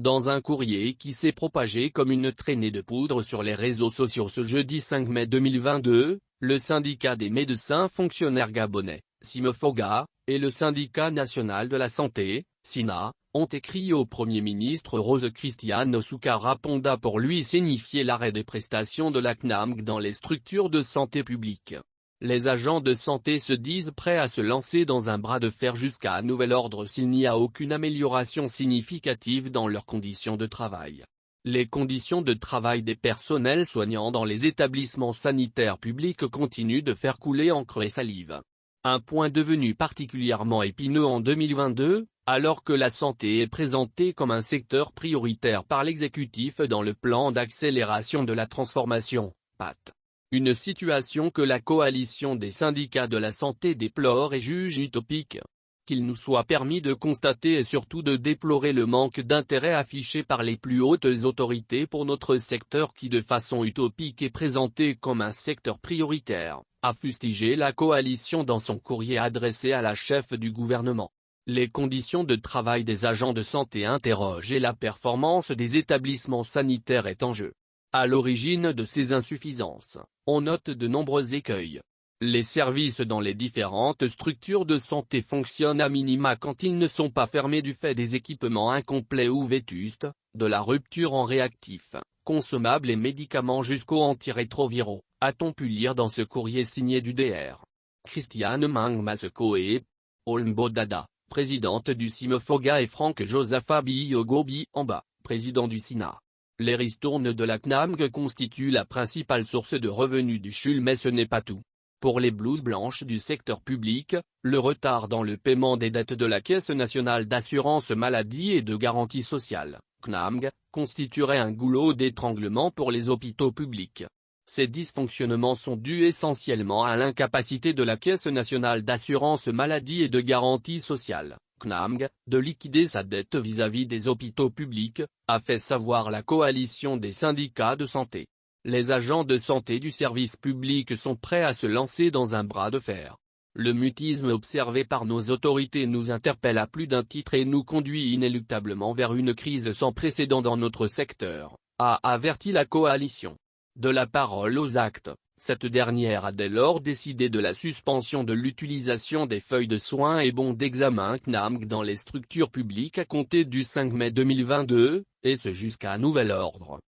Dans un courrier qui s'est propagé comme une traînée de poudre sur les réseaux sociaux ce jeudi 5 mai 2022, le syndicat des médecins fonctionnaires gabonais, Simofoga, et le syndicat national de la santé, SINA, ont écrit au Premier ministre Rose Christiane Soukara Ponda pour lui signifier l'arrêt des prestations de la CNAMG dans les structures de santé publique. Les agents de santé se disent prêts à se lancer dans un bras de fer jusqu'à nouvel ordre s'il n'y a aucune amélioration significative dans leurs conditions de travail. Les conditions de travail des personnels soignants dans les établissements sanitaires publics continuent de faire couler encre et salive. Un point devenu particulièrement épineux en 2022, alors que la santé est présentée comme un secteur prioritaire par l'exécutif dans le plan d'accélération de la transformation, PAT. Une situation que la coalition des syndicats de la santé déplore et juge utopique. Qu'il nous soit permis de constater et surtout de déplorer le manque d'intérêt affiché par les plus hautes autorités pour notre secteur qui de façon utopique est présenté comme un secteur prioritaire, a fustigé la coalition dans son courrier adressé à la chef du gouvernement. Les conditions de travail des agents de santé interrogent et la performance des établissements sanitaires est en jeu. À l'origine de ces insuffisances, on note de nombreux écueils. Les services dans les différentes structures de santé fonctionnent à minima quand ils ne sont pas fermés du fait des équipements incomplets ou vétustes, de la rupture en réactifs, consommables et médicaments jusqu'aux antirétroviraux, a-t-on pu lire dans ce courrier signé du Dr. Christiane Mangmaseko et Olmbo Dada, présidente du Simofoga et Franck Joseph Abiogobi Amba, président du SINA. Les ristournes de la CNAMG constituent la principale source de revenus du CHUL mais ce n'est pas tout. Pour les blouses blanches du secteur public, le retard dans le paiement des dettes de la Caisse nationale d'assurance maladie et de garantie sociale, CNAMG, constituerait un goulot d'étranglement pour les hôpitaux publics. Ces dysfonctionnements sont dus essentiellement à l'incapacité de la Caisse nationale d'assurance maladie et de garantie sociale, CNAMG, de liquider sa dette vis-à-vis des hôpitaux publics, a fait savoir la coalition des syndicats de santé. Les agents de santé du service public sont prêts à se lancer dans un bras de fer. Le mutisme observé par nos autorités nous interpelle à plus d'un titre et nous conduit inéluctablement vers une crise sans précédent dans notre secteur, a averti la coalition. De la parole aux actes, cette dernière a dès lors décidé de la suspension de l'utilisation des feuilles de soins et bons d'examen CNAMG dans les structures publiques à compter du 5 mai 2022, et ce jusqu'à nouvel ordre.